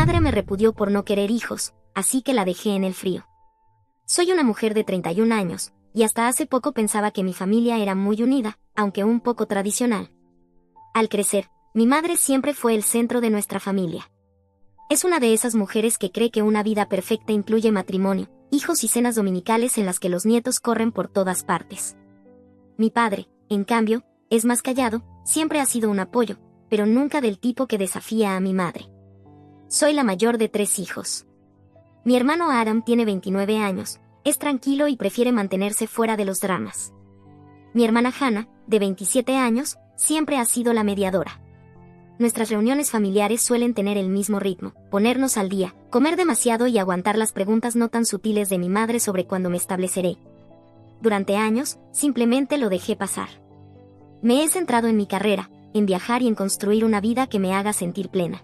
madre me repudió por no querer hijos, así que la dejé en el frío. Soy una mujer de 31 años, y hasta hace poco pensaba que mi familia era muy unida, aunque un poco tradicional. Al crecer, mi madre siempre fue el centro de nuestra familia. Es una de esas mujeres que cree que una vida perfecta incluye matrimonio, hijos y cenas dominicales en las que los nietos corren por todas partes. Mi padre, en cambio, es más callado, siempre ha sido un apoyo, pero nunca del tipo que desafía a mi madre. Soy la mayor de 3 hijos. Mi hermano Adam tiene 29 años, es tranquilo y prefiere mantenerse fuera de los dramas. Mi hermana Hannah, de 27 años, siempre ha sido la mediadora. Nuestras reuniones familiares suelen tener el mismo ritmo, ponernos al día, comer demasiado y aguantar las preguntas no tan sutiles de mi madre sobre cuándo me estableceré. Durante años, simplemente lo dejé pasar. Me he centrado en mi carrera, en viajar y en construir una vida que me haga sentir plena.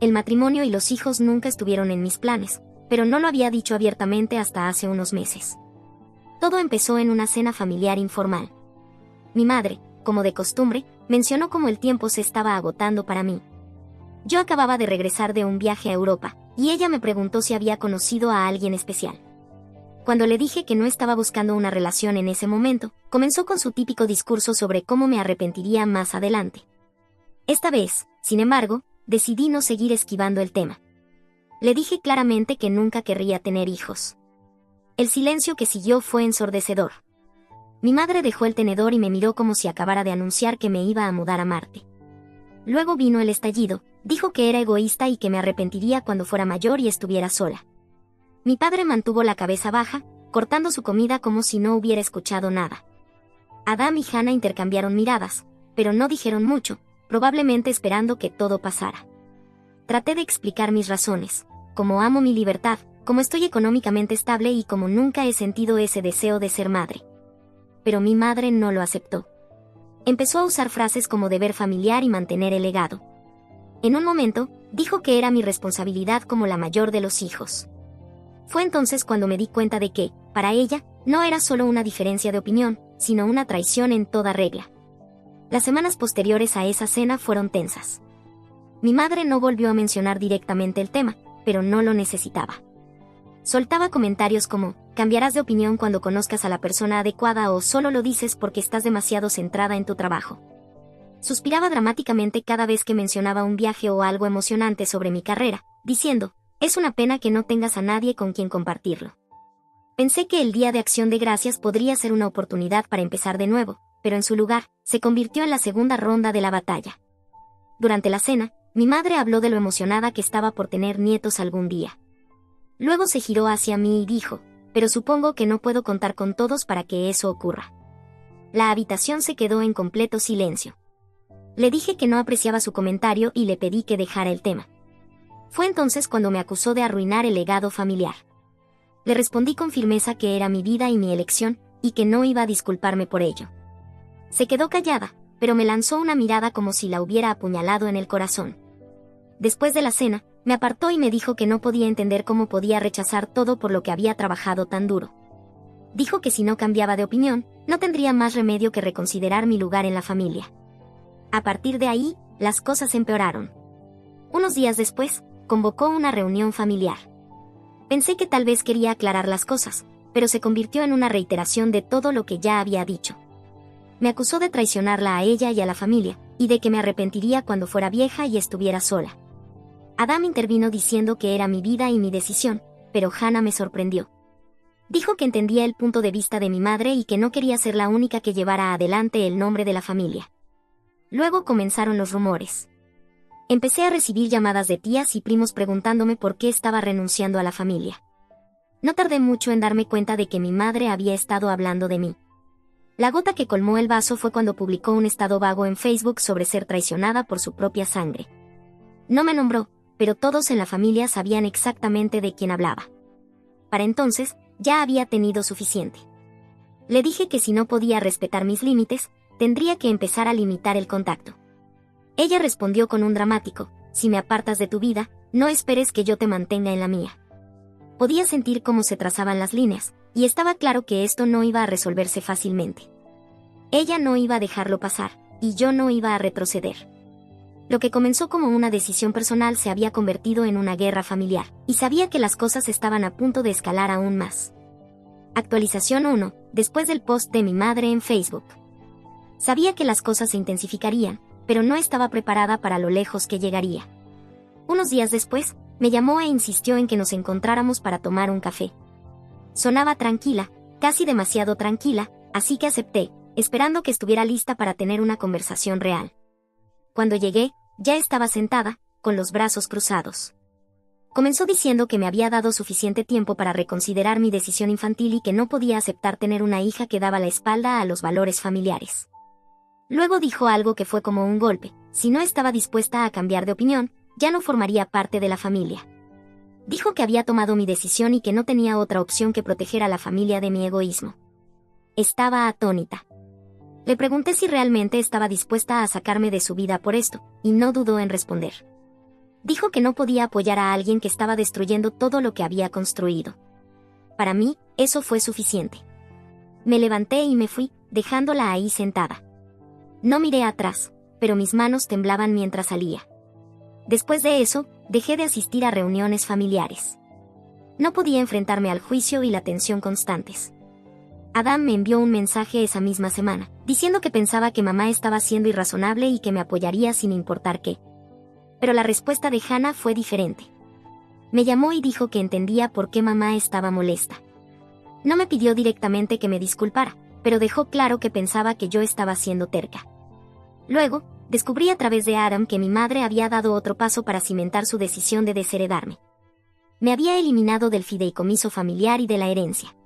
El matrimonio y los hijos nunca estuvieron en mis planes, pero no lo había dicho abiertamente hasta hace unos meses. Todo empezó en una cena familiar informal. Mi madre, como de costumbre, mencionó cómo el tiempo se estaba agotando para mí. Yo acababa de regresar de un viaje a Europa, y ella me preguntó si había conocido a alguien especial. Cuando le dije que no estaba buscando una relación en ese momento, comenzó con su típico discurso sobre cómo me arrepentiría más adelante. Esta vez, sin embargo, decidí no seguir esquivando el tema. Le dije claramente que nunca querría tener hijos. El silencio que siguió fue ensordecedor. Mi madre dejó el tenedor y me miró como si acabara de anunciar que me iba a mudar a Marte. Luego vino el estallido, dijo que era egoísta y que me arrepentiría cuando fuera mayor y estuviera sola. Mi padre mantuvo la cabeza baja, cortando su comida como si no hubiera escuchado nada. Adam y Hannah intercambiaron miradas, pero no dijeron mucho, probablemente esperando que todo pasara. Traté de explicar mis razones, como amo mi libertad, como estoy económicamente estable y como nunca he sentido ese deseo de ser madre. Pero mi madre no lo aceptó. Empezó a usar frases como deber familiar y mantener el legado. En un momento, dijo que era mi responsabilidad como la mayor de los hijos. Fue entonces cuando me di cuenta de que, para ella, no era solo una diferencia de opinión, sino una traición en toda regla. Las semanas posteriores a esa cena fueron tensas. Mi madre no volvió a mencionar directamente el tema, pero no lo necesitaba. Soltaba comentarios como, cambiarás de opinión cuando conozcas a la persona adecuada o solo lo dices porque estás demasiado centrada en tu trabajo. Suspiraba dramáticamente cada vez que mencionaba un viaje o algo emocionante sobre mi carrera, diciendo, es una pena que no tengas a nadie con quien compartirlo. Pensé que el Día de Acción de Gracias podría ser una oportunidad para empezar de nuevo, pero en su lugar, se convirtió en la segunda ronda de la batalla. Durante la cena, mi madre habló de lo emocionada que estaba por tener nietos algún día. Luego se giró hacia mí y dijo, pero supongo que no puedo contar con todos para que eso ocurra. La habitación se quedó en completo silencio. Le dije que no apreciaba su comentario y le pedí que dejara el tema. Fue entonces cuando me acusó de arruinar el legado familiar. Le respondí con firmeza que era mi vida y mi elección, y que no iba a disculparme por ello. Se quedó callada, pero me lanzó una mirada como si la hubiera apuñalado en el corazón. Después de la cena, me apartó y me dijo que no podía entender cómo podía rechazar todo por lo que había trabajado tan duro. Dijo que si no cambiaba de opinión, no tendría más remedio que reconsiderar mi lugar en la familia. A partir de ahí, las cosas empeoraron. Unos días después, convocó una reunión familiar. Pensé que tal vez quería aclarar las cosas, pero se convirtió en una reiteración de todo lo que ya había dicho. Me acusó de traicionarla a ella y a la familia, y de que me arrepentiría cuando fuera vieja y estuviera sola. Adam intervino diciendo que era mi vida y mi decisión, pero Hannah me sorprendió. Dijo que entendía el punto de vista de mi madre y que no quería ser la única que llevara adelante el nombre de la familia. Luego comenzaron los rumores. Empecé a recibir llamadas de tías y primos preguntándome por qué estaba renunciando a la familia. No tardé mucho en darme cuenta de que mi madre había estado hablando de mí. La gota que colmó el vaso fue cuando publicó un estado vago en Facebook sobre ser traicionada por su propia sangre. No me nombró, pero todos en la familia sabían exactamente de quién hablaba. Para entonces, ya había tenido suficiente. Le dije que si no podía respetar mis límites, tendría que empezar a limitar el contacto. Ella respondió con un dramático, si me apartas de tu vida, no esperes que yo te mantenga en la mía. Podía sentir cómo se trazaban las líneas, y estaba claro que esto no iba a resolverse fácilmente. Ella no iba a dejarlo pasar, y yo no iba a retroceder. Lo que comenzó como una decisión personal se había convertido en una guerra familiar, y sabía que las cosas estaban a punto de escalar aún más. Actualización 1. Después del post de mi madre en Facebook. Sabía que las cosas se intensificarían, pero no estaba preparada para lo lejos que llegaría. Unos días después, me llamó e insistió en que nos encontráramos para tomar un café. Sonaba tranquila, casi demasiado tranquila, así que acepté, esperando que estuviera lista para tener una conversación real. Cuando llegué, ya estaba sentada, con los brazos cruzados. Comenzó diciendo que me había dado suficiente tiempo para reconsiderar mi decisión infantil y que no podía aceptar tener una hija que daba la espalda a los valores familiares. Luego dijo algo que fue como un golpe: si no estaba dispuesta a cambiar de opinión, ya no formaría parte de la familia. Dijo que había tomado mi decisión y que no tenía otra opción que proteger a la familia de mi egoísmo. Estaba atónita. Le pregunté si realmente estaba dispuesta a sacarme de su vida por esto, y no dudó en responder. Dijo que no podía apoyar a alguien que estaba destruyendo todo lo que había construido. Para mí, eso fue suficiente. Me levanté y me fui, dejándola ahí sentada. No miré atrás, pero mis manos temblaban mientras salía. Después de eso, dejé de asistir a reuniones familiares. No podía enfrentarme al juicio y la tensión constantes. Adam me envió un mensaje esa misma semana, diciendo que pensaba que mamá estaba siendo irrazonable y que me apoyaría sin importar qué. Pero la respuesta de Hannah fue diferente. Me llamó y dijo que entendía por qué mamá estaba molesta. No me pidió directamente que me disculpara, pero dejó claro que pensaba que yo estaba siendo terca. Luego, descubrí a través de Adam que mi madre había dado otro paso para cimentar su decisión de desheredarme. Me había eliminado del fideicomiso familiar y de la herencia.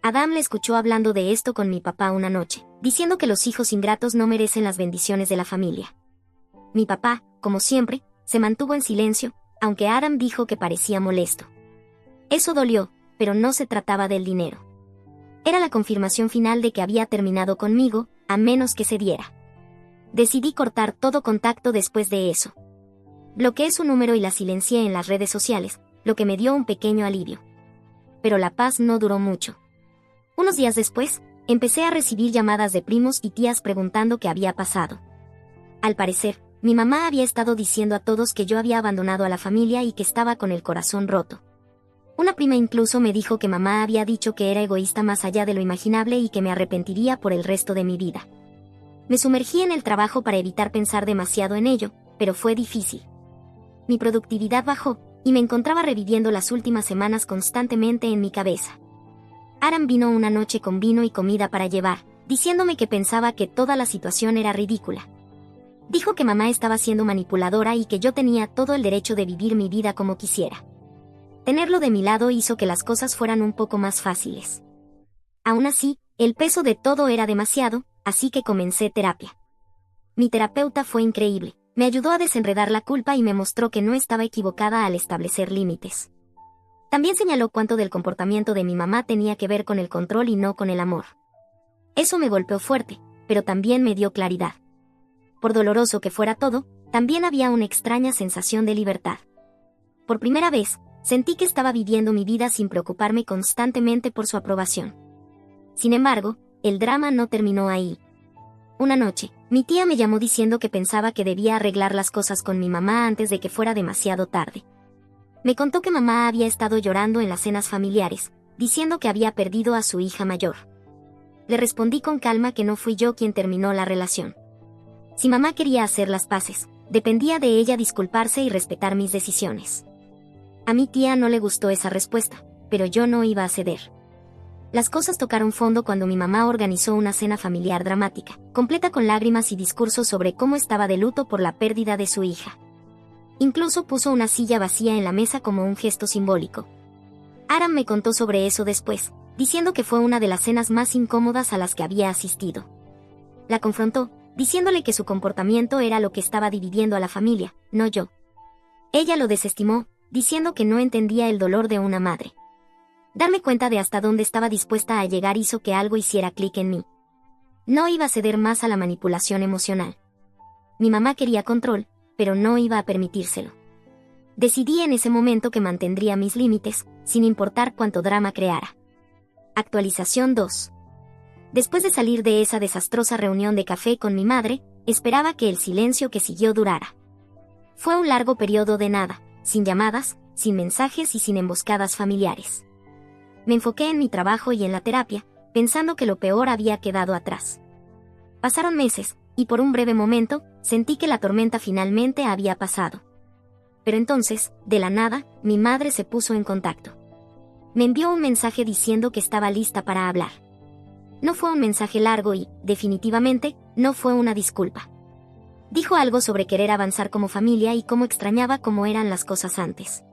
Adam le escuchó hablando de esto con mi papá una noche, diciendo que los hijos ingratos no merecen las bendiciones de la familia. Mi papá, como siempre, se mantuvo en silencio, aunque Adam dijo que parecía molesto. Eso dolió, pero no se trataba del dinero. Era la confirmación final de que había terminado conmigo, a menos que se diera. Decidí cortar todo contacto después de eso. Bloqueé su número y la silencié en las redes sociales, lo que me dio un pequeño alivio. Pero la paz no duró mucho. Unos días después, empecé a recibir llamadas de primos y tías preguntando qué había pasado. Al parecer, mi mamá había estado diciendo a todos que yo había abandonado a la familia y que estaba con el corazón roto. Una prima incluso me dijo que mamá había dicho que era egoísta más allá de lo imaginable y que me arrepentiría por el resto de mi vida. Me sumergí en el trabajo para evitar pensar demasiado en ello, pero fue difícil. Mi productividad bajó, y me encontraba reviviendo las últimas semanas constantemente en mi cabeza. Aram vino una noche con vino y comida para llevar, diciéndome que pensaba que toda la situación era ridícula. Dijo que mamá estaba siendo manipuladora y que yo tenía todo el derecho de vivir mi vida como quisiera. Tenerlo de mi lado hizo que las cosas fueran un poco más fáciles. Aún así, el peso de todo era demasiado, así que comencé terapia. Mi terapeuta fue increíble, me ayudó a desenredar la culpa y me mostró que no estaba equivocada al establecer límites. También señaló cuánto del comportamiento de mi mamá tenía que ver con el control y no con el amor. Eso me golpeó fuerte, pero también me dio claridad. Por doloroso que fuera todo, también había una extraña sensación de libertad. Por primera vez, sentí que estaba viviendo mi vida sin preocuparme constantemente por su aprobación. Sin embargo, el drama no terminó ahí. Una noche, mi tía me llamó diciendo que pensaba que debía arreglar las cosas con mi mamá antes de que fuera demasiado tarde. Me contó que mamá había estado llorando en las cenas familiares, diciendo que había perdido a su hija mayor. Le respondí con calma que no fui yo quien terminó la relación. Si mamá quería hacer las paces, dependía de ella disculparse y respetar mis decisiones. A mi tía no le gustó esa respuesta, pero yo no iba a ceder. Las cosas tocaron fondo cuando mi mamá organizó una cena familiar dramática, completa con lágrimas y discursos sobre cómo estaba de luto por la pérdida de su hija. Incluso puso una silla vacía en la mesa como un gesto simbólico. Aram me contó sobre eso después, diciendo que fue una de las cenas más incómodas a las que había asistido. La confrontó, diciéndole que su comportamiento era lo que estaba dividiendo a la familia, no yo. Ella lo desestimó, diciendo que no entendía el dolor de una madre. Darme cuenta de hasta dónde estaba dispuesta a llegar hizo que algo hiciera clic en mí. No iba a ceder más a la manipulación emocional. Mi mamá quería control, pero no iba a permitírselo. Decidí en ese momento que mantendría mis límites, sin importar cuánto drama creara. Actualización 2. Después de salir de esa desastrosa reunión de café con mi madre, esperaba que el silencio que siguió durara. Fue un largo periodo de nada, sin llamadas, sin mensajes y sin emboscadas familiares. Me enfoqué en mi trabajo y en la terapia, pensando que lo peor había quedado atrás. Pasaron meses, y por un breve momento, sentí que la tormenta finalmente había pasado. Pero entonces, de la nada, mi madre se puso en contacto. Me envió un mensaje diciendo que estaba lista para hablar. No fue un mensaje largo y, definitivamente, no fue una disculpa. Dijo algo sobre querer avanzar como familia y cómo extrañaba cómo eran las cosas antes.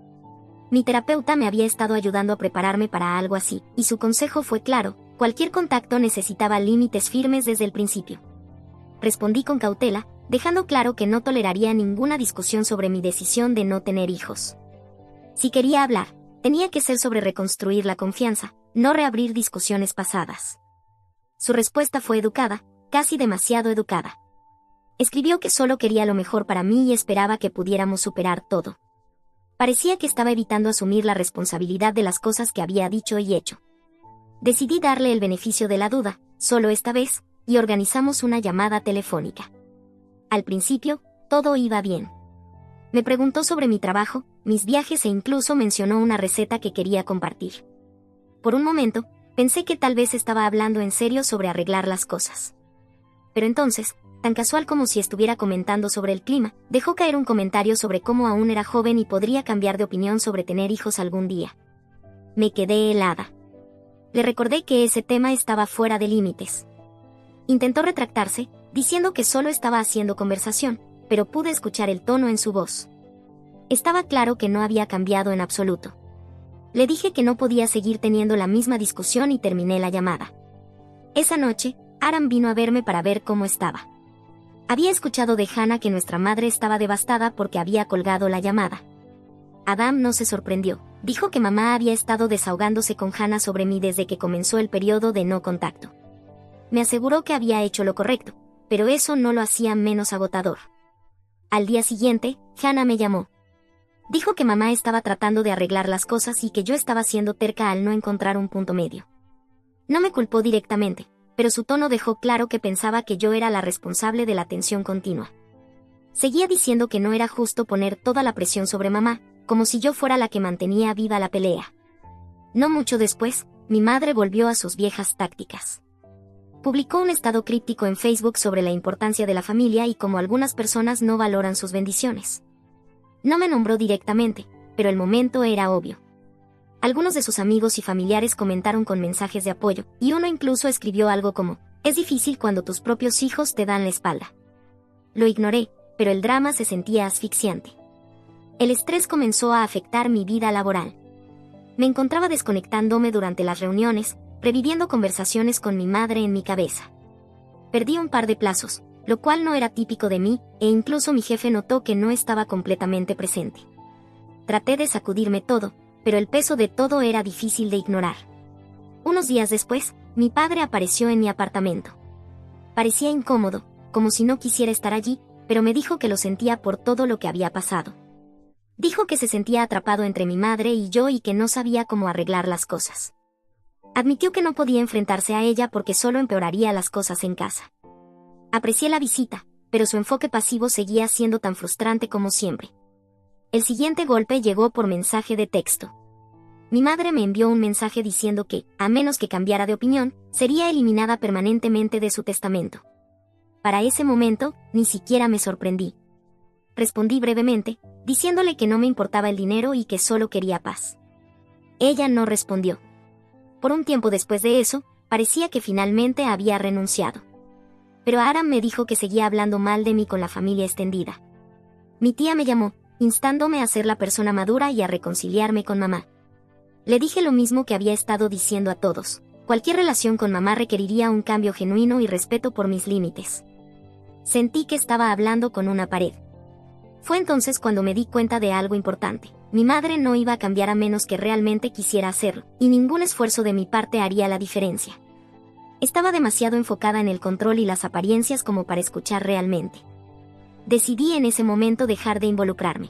Mi terapeuta me había estado ayudando a prepararme para algo así, y su consejo fue claro: cualquier contacto necesitaba límites firmes desde el principio. Respondí con cautela, dejando claro que no toleraría ninguna discusión sobre mi decisión de no tener hijos. Si quería hablar, tenía que ser sobre reconstruir la confianza, no reabrir discusiones pasadas. Su respuesta fue educada, casi demasiado educada. Escribió que solo quería lo mejor para mí y esperaba que pudiéramos superar todo. Parecía que estaba evitando asumir la responsabilidad de las cosas que había dicho y hecho. Decidí darle el beneficio de la duda, solo esta vez, y organizamos una llamada telefónica. Al principio, todo iba bien. Me preguntó sobre mi trabajo, mis viajes e incluso mencionó una receta que quería compartir. Por un momento, pensé que tal vez estaba hablando en serio sobre arreglar las cosas. Pero entonces, tan casual como si estuviera comentando sobre el clima, dejó caer un comentario sobre cómo aún era joven y podría cambiar de opinión sobre tener hijos algún día. Me quedé helada. Le recordé que ese tema estaba fuera de límites. Intentó retractarse, diciendo que solo estaba haciendo conversación, pero pude escuchar el tono en su voz. Estaba claro que no había cambiado en absoluto. Le dije que no podía seguir teniendo la misma discusión y terminé la llamada. Esa noche, Aram vino a verme para ver cómo estaba. Había escuchado de Hannah que nuestra madre estaba devastada porque había colgado la llamada. Adam no se sorprendió. Dijo que mamá había estado desahogándose con Hannah sobre mí desde que comenzó el periodo de no contacto. Me aseguró que había hecho lo correcto, pero eso no lo hacía menos agotador. Al día siguiente, Hannah me llamó. Dijo que mamá estaba tratando de arreglar las cosas y que yo estaba siendo terca al no encontrar un punto medio. No me culpó directamente, pero su tono dejó claro que pensaba que yo era la responsable de la tensión continua. Seguía diciendo que no era justo poner toda la presión sobre mamá, como si yo fuera la que mantenía viva la pelea. No mucho después, mi madre volvió a sus viejas tácticas. Publicó un estado críptico en Facebook sobre la importancia de la familia y cómo algunas personas no valoran sus bendiciones. No me nombró directamente, pero el momento era obvio. Algunos de sus amigos y familiares comentaron con mensajes de apoyo, y uno incluso escribió algo como: es difícil cuando tus propios hijos te dan la espalda. Lo ignoré, pero el drama se sentía asfixiante. El estrés comenzó a afectar mi vida laboral. Me encontraba desconectándome durante las reuniones, reviviendo conversaciones con mi madre en mi cabeza. Perdí un par de plazos, lo cual no era típico de mí, e incluso mi jefe notó que no estaba completamente presente. Traté de sacudirme todo, pero el peso de todo era difícil de ignorar. Unos días después, mi padre apareció en mi apartamento. Parecía incómodo, como si no quisiera estar allí, pero me dijo que lo sentía por todo lo que había pasado. Dijo que se sentía atrapado entre mi madre y yo y que no sabía cómo arreglar las cosas. Admitió que no podía enfrentarse a ella porque solo empeoraría las cosas en casa. Aprecié la visita, pero su enfoque pasivo seguía siendo tan frustrante como siempre. El siguiente golpe llegó por mensaje de texto. Mi madre me envió un mensaje diciendo que, a menos que cambiara de opinión, sería eliminada permanentemente de su testamento. Para ese momento, ni siquiera me sorprendí. Respondí brevemente, diciéndole que no me importaba el dinero y que solo quería paz. Ella no respondió. Por un tiempo después de eso, parecía que finalmente había renunciado. Pero Aram me dijo que seguía hablando mal de mí con la familia extendida. Mi tía me llamó, instándome a ser la persona madura y a reconciliarme con mamá. Le dije lo mismo que había estado diciendo a todos: cualquier relación con mamá requeriría un cambio genuino y respeto por mis límites. Sentí que estaba hablando con una pared. Fue entonces cuando me di cuenta de algo importante. Mi madre no iba a cambiar a menos que realmente quisiera hacerlo, y ningún esfuerzo de mi parte haría la diferencia. Estaba demasiado enfocada en el control y las apariencias como para escuchar realmente. Decidí en ese momento dejar de involucrarme.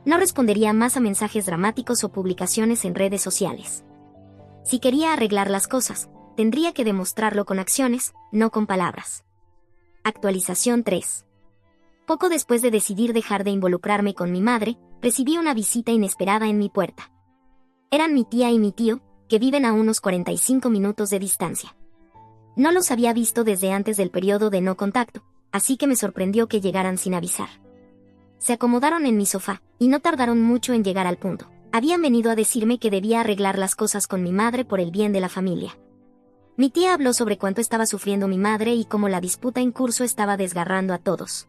No respondería más a mensajes dramáticos o publicaciones en redes sociales. Si quería arreglar las cosas, tendría que demostrarlo con acciones, no con palabras. Actualización 3. Poco después de decidir dejar de involucrarme con mi madre, recibí una visita inesperada en mi puerta. Eran mi tía y mi tío, que viven a unos 45 minutos de distancia. No los había visto desde antes del periodo de no contacto, así que me sorprendió que llegaran sin avisar. Se acomodaron en mi sofá, y no tardaron mucho en llegar al punto. Habían venido a decirme que debía arreglar las cosas con mi madre por el bien de la familia. Mi tía habló sobre cuánto estaba sufriendo mi madre y cómo la disputa en curso estaba desgarrando a todos.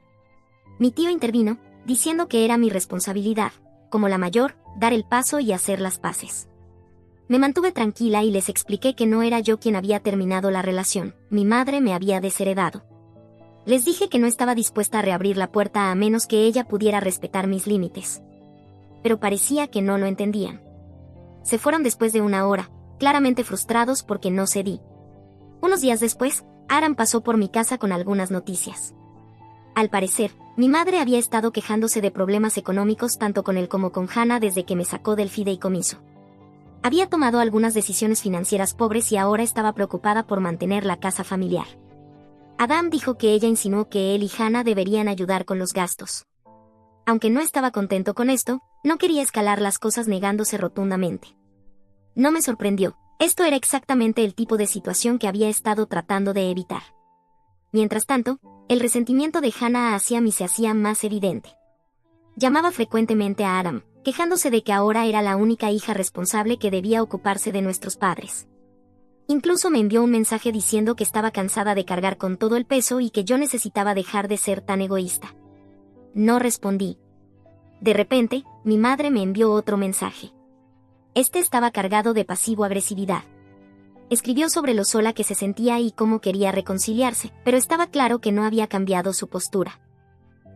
Mi tío intervino, diciendo que era mi responsabilidad, como la mayor, dar el paso y hacer las paces. Me mantuve tranquila y les expliqué que no era yo quien había terminado la relación, mi madre me había desheredado. Les dije que no estaba dispuesta a reabrir la puerta a menos que ella pudiera respetar mis límites. Pero parecía que no lo entendían. Se fueron después de una hora, claramente frustrados porque no cedí. Unos días después, Aram pasó por mi casa con algunas noticias. Al parecer, mi madre había estado quejándose de problemas económicos tanto con él como con Hannah desde que me sacó del fideicomiso. Había tomado algunas decisiones financieras pobres y ahora estaba preocupada por mantener la casa familiar. Adam dijo que ella insinuó que él y Hannah deberían ayudar con los gastos. Aunque no estaba contento con esto, no quería escalar las cosas negándose rotundamente. No me sorprendió, esto era exactamente el tipo de situación que había estado tratando de evitar. Mientras tanto, el resentimiento de Hannah hacia mí se hacía más evidente. Llamaba frecuentemente a Aram, quejándose de que ahora era la única hija responsable que debía ocuparse de nuestros padres. Incluso me envió un mensaje diciendo que estaba cansada de cargar con todo el peso y que yo necesitaba dejar de ser tan egoísta. No respondí. De repente, mi madre me envió otro mensaje. Este estaba cargado de pasivo-agresividad. Escribió sobre lo sola que se sentía y cómo quería reconciliarse, pero estaba claro que no había cambiado su postura.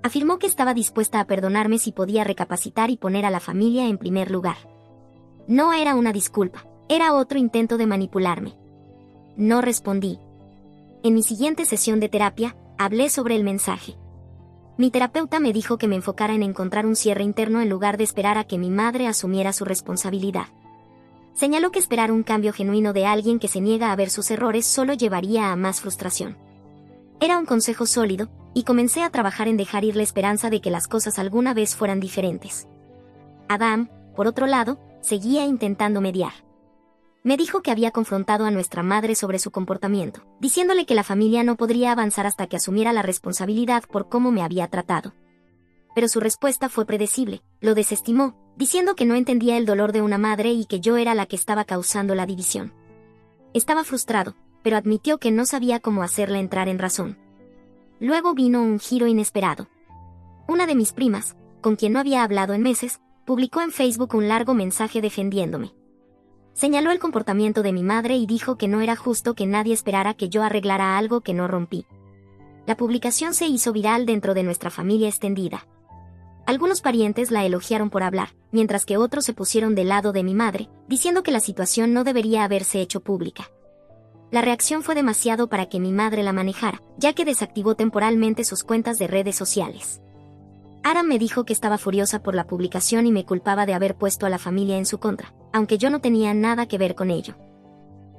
Afirmó que estaba dispuesta a perdonarme si podía recapacitar y poner a la familia en primer lugar. No era una disculpa, era otro intento de manipularme. No respondí. En mi siguiente sesión de terapia, hablé sobre el mensaje. Mi terapeuta me dijo que me enfocara en encontrar un cierre interno en lugar de esperar a que mi madre asumiera su responsabilidad. Señaló que esperar un cambio genuino de alguien que se niega a ver sus errores solo llevaría a más frustración. Era un consejo sólido, y comencé a trabajar en dejar ir la esperanza de que las cosas alguna vez fueran diferentes. Adam, por otro lado, seguía intentando mediar. Me dijo que había confrontado a nuestra madre sobre su comportamiento, diciéndole que la familia no podría avanzar hasta que asumiera la responsabilidad por cómo me había tratado. Pero su respuesta fue predecible, lo desestimó, diciendo que no entendía el dolor de una madre y que yo era la que estaba causando la división. Estaba frustrado, pero admitió que no sabía cómo hacerle entrar en razón. Luego vino un giro inesperado. Una de mis primas, con quien no había hablado en meses, publicó en Facebook un largo mensaje defendiéndome. Señaló el comportamiento de mi madre y dijo que no era justo que nadie esperara que yo arreglara algo que no rompí. La publicación se hizo viral dentro de nuestra familia extendida. Algunos parientes la elogiaron por hablar, mientras que otros se pusieron del lado de mi madre, diciendo que la situación no debería haberse hecho pública. La reacción fue demasiado para que mi madre la manejara, ya que desactivó temporalmente sus cuentas de redes sociales. Aram me dijo que estaba furiosa por la publicación y me culpaba de haber puesto a la familia en su contra, aunque yo no tenía nada que ver con ello.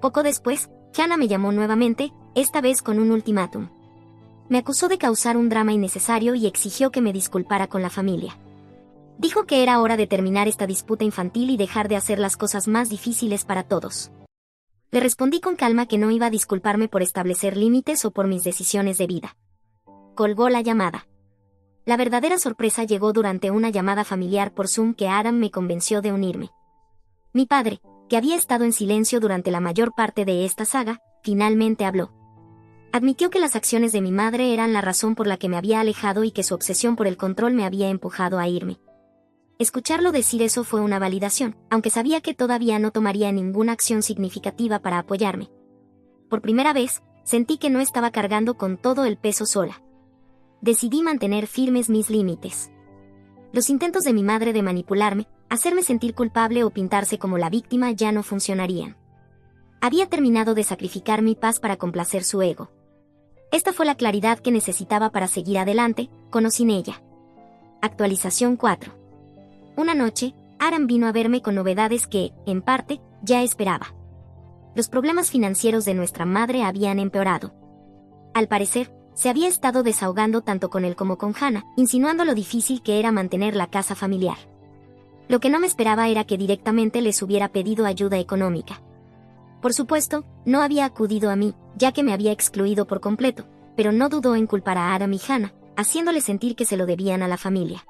Poco después, Hannah me llamó nuevamente, esta vez con un ultimátum. Me acusó de causar un drama innecesario y exigió que me disculpara con la familia. Dijo que era hora de terminar esta disputa infantil y dejar de hacer las cosas más difíciles para todos. Le respondí con calma que no iba a disculparme por establecer límites o por mis decisiones de vida. Colgó la llamada. La verdadera sorpresa llegó durante una llamada familiar por Zoom que Aram me convenció de unirme. Mi padre, que había estado en silencio durante la mayor parte de esta saga, finalmente habló. Admitió que las acciones de mi madre eran la razón por la que me había alejado y que su obsesión por el control me había empujado a irme. Escucharlo decir eso fue una validación, aunque sabía que todavía no tomaría ninguna acción significativa para apoyarme. Por primera vez, sentí que no estaba cargando con todo el peso sola. Decidí mantener firmes mis límites. Los intentos de mi madre de manipularme, hacerme sentir culpable o pintarse como la víctima ya no funcionarían. Había terminado de sacrificar mi paz para complacer su ego. Esta fue la claridad que necesitaba para seguir adelante, con o sin ella. Actualización 4. Una noche, Aram vino a verme con novedades que, en parte, ya esperaba. Los problemas financieros de nuestra madre habían empeorado. Al parecer, Se había estado desahogando tanto con él como con Hannah, insinuando lo difícil que era mantener la casa familiar. Lo que no me esperaba era que directamente les hubiera pedido ayuda económica. Por supuesto, no había acudido a mí, ya que me había excluido por completo, pero no dudó en culpar a Adam y Hannah, haciéndole sentir que se lo debían a la familia.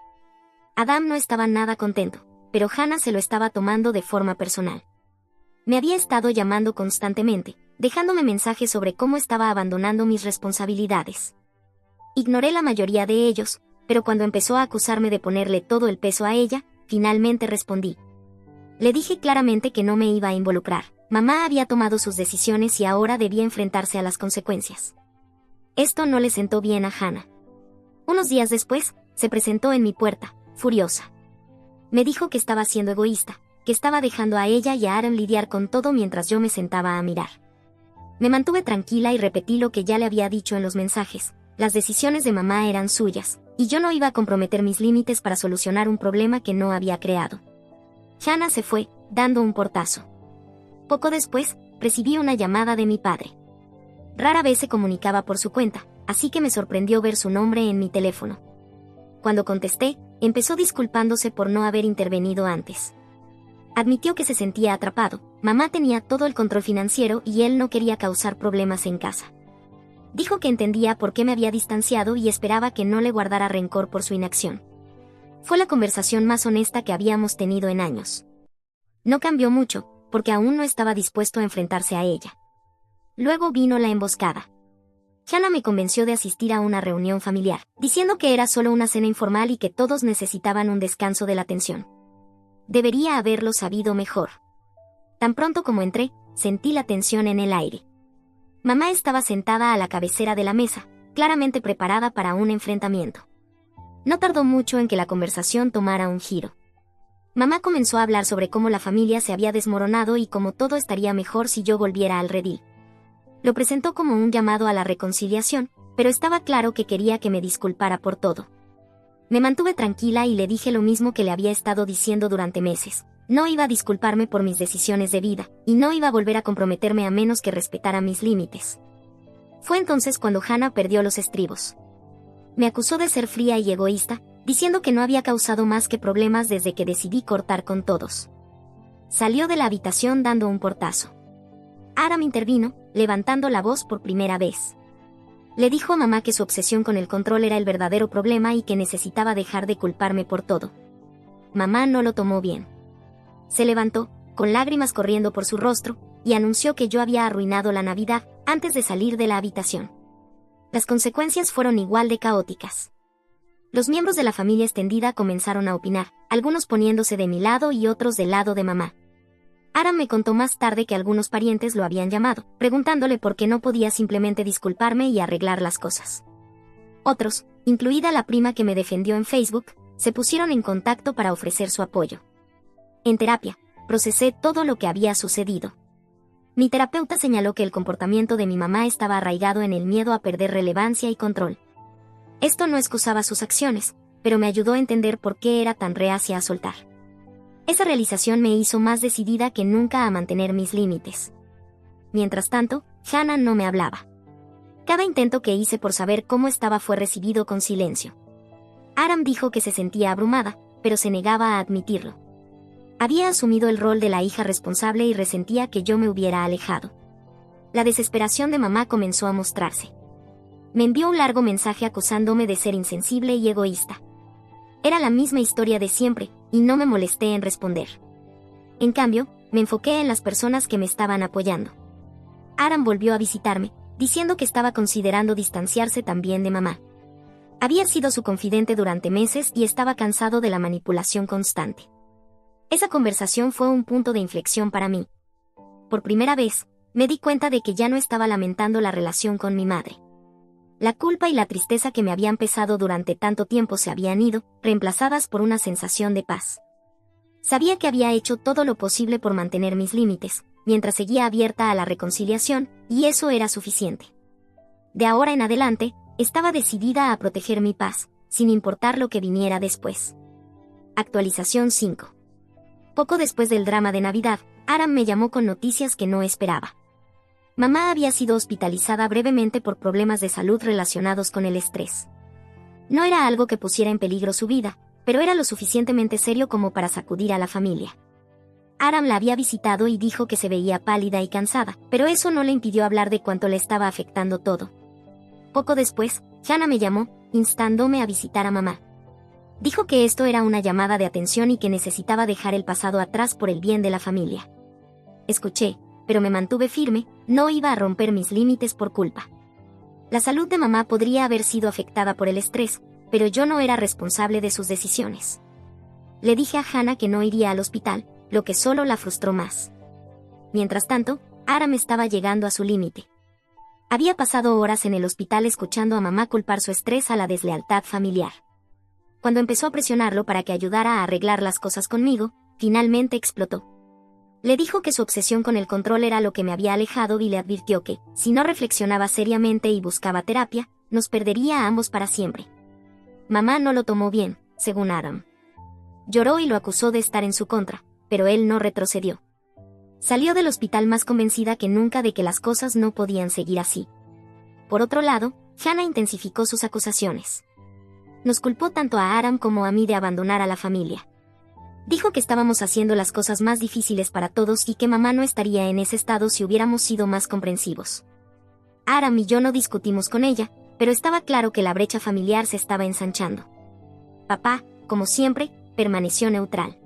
Adam no estaba nada contento, pero Hannah se lo estaba tomando de forma personal. Me había estado llamando constantemente, dejándome mensajes sobre cómo estaba abandonando mis responsabilidades. Ignoré la mayoría de ellos, pero cuando empezó a acusarme de ponerle todo el peso a ella, finalmente respondí. Le dije claramente que no me iba a involucrar. Mamá había tomado sus decisiones y ahora debía enfrentarse a las consecuencias. Esto no le sentó bien a Hannah. Unos días después, se presentó en mi puerta, furiosa. Me dijo que estaba siendo egoísta, que estaba dejando a ella y a Aaron lidiar con todo mientras yo me sentaba a mirar. Me mantuve tranquila y repetí lo que ya le había dicho en los mensajes. Las decisiones de mamá eran suyas, y yo no iba a comprometer mis límites para solucionar un problema que no había creado. Hannah se fue, dando un portazo. Poco después, recibí una llamada de mi padre. Rara vez se comunicaba por su cuenta, así que me sorprendió ver su nombre en mi teléfono. Cuando contesté, empezó disculpándose por no haber intervenido antes. Admitió que se sentía atrapado, mamá tenía todo el control financiero y él no quería causar problemas en casa. Dijo que entendía por qué me había distanciado y esperaba que no le guardara rencor por su inacción. Fue la conversación más honesta que habíamos tenido en años. No cambió mucho, porque aún no estaba dispuesto a enfrentarse a ella. Luego vino la emboscada. Hannah me convenció de asistir a una reunión familiar, diciendo que era solo una cena informal y que todos necesitaban un descanso de la tensión. Debería haberlo sabido mejor. Tan pronto como entré, sentí la tensión en el aire. Mamá estaba sentada a la cabecera de la mesa, claramente preparada para un enfrentamiento. No tardó mucho en que la conversación tomara un giro. Mamá comenzó a hablar sobre cómo la familia se había desmoronado y cómo todo estaría mejor si yo volviera al redil. Lo presentó como un llamado a la reconciliación, pero estaba claro que quería que me disculpara por todo. Me mantuve tranquila y le dije lo mismo que le había estado diciendo durante meses. No iba a disculparme por mis decisiones de vida, y no iba a volver a comprometerme a menos que respetara mis límites. Fue entonces cuando Hannah perdió los estribos. Me acusó de ser fría y egoísta, diciendo que no había causado más que problemas desde que decidí cortar con todos. Salió de la habitación dando un portazo. Aram intervino, levantando la voz por primera vez. Le dijo a mamá que su obsesión con el control era el verdadero problema y que necesitaba dejar de culparme por todo. Mamá no lo tomó bien. Se levantó, con lágrimas corriendo por su rostro, y anunció que yo había arruinado la Navidad antes de salir de la habitación. Las consecuencias fueron igual de caóticas. Los miembros de la familia extendida comenzaron a opinar, algunos poniéndose de mi lado y otros del lado de mamá. Aram me contó más tarde que algunos parientes lo habían llamado, preguntándole por qué no podía simplemente disculparme y arreglar las cosas. Otros, incluida la prima que me defendió en Facebook, se pusieron en contacto para ofrecer su apoyo. En terapia, procesé todo lo que había sucedido. Mi terapeuta señaló que el comportamiento de mi mamá estaba arraigado en el miedo a perder relevancia y control. Esto no excusaba sus acciones, pero me ayudó a entender por qué era tan reacia a soltar. Esa realización me hizo más decidida que nunca a mantener mis límites. Mientras tanto, Hannah no me hablaba. Cada intento que hice por saber cómo estaba fue recibido con silencio. Aram dijo que se sentía abrumada, pero se negaba a admitirlo. Había asumido el rol de la hija responsable y resentía que yo me hubiera alejado. La desesperación de mamá comenzó a mostrarse. Me envió un largo mensaje acusándome de ser insensible y egoísta. Era la misma historia de siempre, y no me molesté en responder. En cambio, me enfoqué en las personas que me estaban apoyando. Aram volvió a visitarme, diciendo que estaba considerando distanciarse también de mamá. Había sido su confidente durante meses y estaba cansado de la manipulación constante. Esa conversación fue un punto de inflexión para mí. Por primera vez, me di cuenta de que ya no estaba lamentando la relación con mi madre. La culpa y la tristeza que me habían pesado durante tanto tiempo se habían ido, reemplazadas por una sensación de paz. Sabía que había hecho todo lo posible por mantener mis límites, mientras seguía abierta a la reconciliación, y eso era suficiente. De ahora en adelante, estaba decidida a proteger mi paz, sin importar lo que viniera después. Actualización 5. Poco después del drama de Navidad, Aram me llamó con noticias que no esperaba. Mamá había sido hospitalizada brevemente por problemas de salud relacionados con el estrés. No era algo que pusiera en peligro su vida, pero era lo suficientemente serio como para sacudir a la familia. Aram la había visitado y dijo que se veía pálida y cansada, pero eso no le impidió hablar de cuánto le estaba afectando todo. Poco después, Hannah me llamó, instándome a visitar a mamá. Dijo que esto era una llamada de atención y que necesitaba dejar el pasado atrás por el bien de la familia. Escuché, pero me mantuve firme, no iba a romper mis límites por culpa. La salud de mamá podría haber sido afectada por el estrés, pero yo no era responsable de sus decisiones. Le dije a Hannah que no iría al hospital, lo que solo la frustró más. Mientras tanto, Aram estaba llegando a su límite. Había pasado horas en el hospital escuchando a mamá culpar su estrés a la deslealtad familiar. Cuando empezó a presionarlo para que ayudara a arreglar las cosas conmigo, finalmente explotó. Le dijo que su obsesión con el control era lo que me había alejado y le advirtió que, si no reflexionaba seriamente y buscaba terapia, nos perdería a ambos para siempre. Mamá no lo tomó bien, según Aram. Lloró y lo acusó de estar en su contra, pero él no retrocedió. Salió del hospital más convencida que nunca de que las cosas no podían seguir así. Por otro lado, Hannah intensificó sus acusaciones. Nos culpó tanto a Aram como a mí de abandonar a la familia. Dijo que estábamos haciendo las cosas más difíciles para todos y que mamá no estaría en ese estado si hubiéramos sido más comprensivos. Aram y yo no discutimos con ella, pero estaba claro que la brecha familiar se estaba ensanchando. Papá, como siempre, permaneció neutral.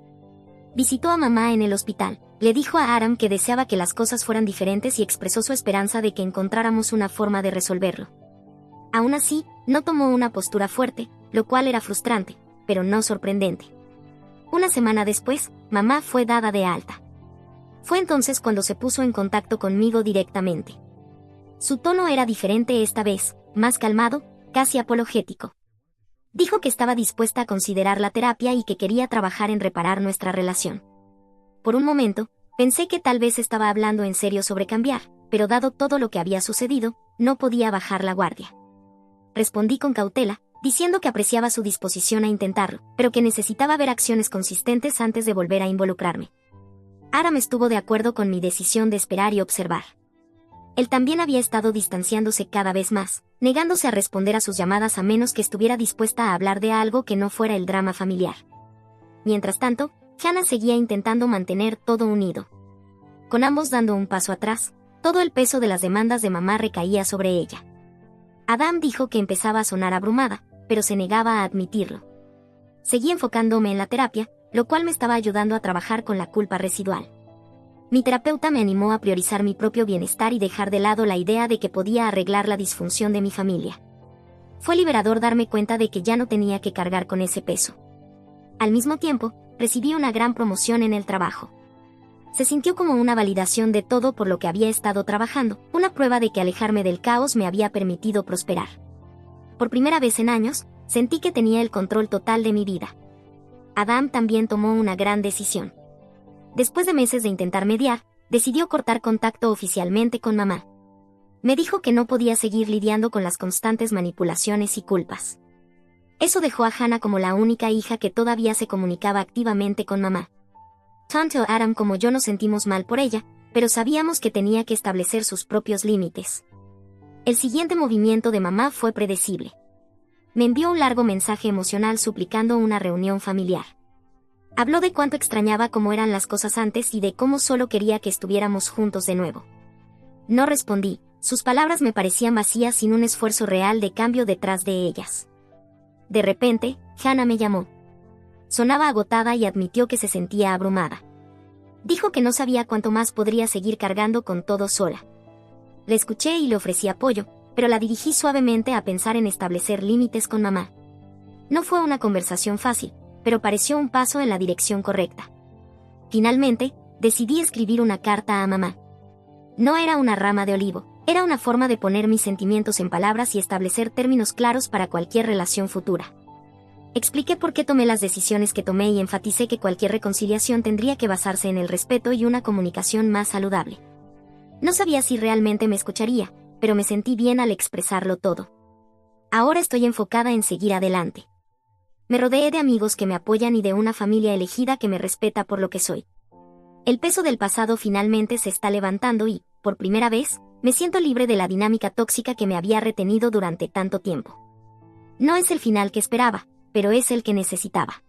Visitó a mamá en el hospital, le dijo a Aram que deseaba que las cosas fueran diferentes y expresó su esperanza de que encontráramos una forma de resolverlo. Aún así, no tomó una postura fuerte, lo cual era frustrante, pero no sorprendente. Una semana después, mamá fue dada de alta. Fue entonces cuando se puso en contacto conmigo directamente. Su tono era diferente esta vez, más calmado, casi apologético. Dijo que estaba dispuesta a considerar la terapia y que quería trabajar en reparar nuestra relación. Por un momento, pensé que tal vez estaba hablando en serio sobre cambiar, pero dado todo lo que había sucedido, no podía bajar la guardia. Respondí con cautela, diciendo que apreciaba su disposición a intentarlo, pero que necesitaba ver acciones consistentes antes de volver a involucrarme. Aram estuvo de acuerdo con mi decisión de esperar y observar. Él también había estado distanciándose cada vez más, negándose a responder a sus llamadas a menos que estuviera dispuesta a hablar de algo que no fuera el drama familiar. Mientras tanto, Hannah seguía intentando mantener todo unido. Con ambos dando un paso atrás, todo el peso de las demandas de mamá recaía sobre ella. Adam dijo que empezaba a sonar abrumada, pero se negaba a admitirlo. Seguí enfocándome en la terapia, lo cual me estaba ayudando a trabajar con la culpa residual. Mi terapeuta me animó a priorizar mi propio bienestar y dejar de lado la idea de que podía arreglar la disfunción de mi familia. Fue liberador darme cuenta de que ya no tenía que cargar con ese peso. Al mismo tiempo, recibí una gran promoción en el trabajo. Se sintió como una validación de todo por lo que había estado trabajando, una prueba de que alejarme del caos me había permitido prosperar. Por primera vez en años, sentí que tenía el control total de mi vida. Adam también tomó una gran decisión. Después de meses de intentar mediar, decidió cortar contacto oficialmente con mamá. Me dijo que no podía seguir lidiando con las constantes manipulaciones y culpas. Eso dejó a Hannah como la única hija que todavía se comunicaba activamente con mamá. Tanto Adam como yo nos sentimos mal por ella, pero sabíamos que tenía que establecer sus propios límites. El siguiente movimiento de mamá fue predecible. Me envió un largo mensaje emocional suplicando una reunión familiar. Habló de cuánto extrañaba cómo eran las cosas antes y de cómo solo quería que estuviéramos juntos de nuevo. No respondí, sus palabras me parecían vacías sin un esfuerzo real de cambio detrás de ellas. De repente, Hannah me llamó. Sonaba agotada y admitió que se sentía abrumada. Dijo que no sabía cuánto más podría seguir cargando con todo sola. Le escuché y le ofrecí apoyo, pero la dirigí suavemente a pensar en establecer límites con mamá. No fue una conversación fácil, pero pareció un paso en la dirección correcta. Finalmente, decidí escribir una carta a mamá. No era una rama de olivo, era una forma de poner mis sentimientos en palabras y establecer términos claros para cualquier relación futura. Expliqué por qué tomé las decisiones que tomé y enfaticé que cualquier reconciliación tendría que basarse en el respeto y una comunicación más saludable. No sabía si realmente me escucharía, pero me sentí bien al expresarlo todo. Ahora estoy enfocada en seguir adelante. Me rodeé de amigos que me apoyan y de una familia elegida que me respeta por lo que soy. El peso del pasado finalmente se está levantando y, por primera vez, Me siento libre de la dinámica tóxica que me había retenido durante tanto tiempo. No es el final que esperaba, pero es el que necesitaba.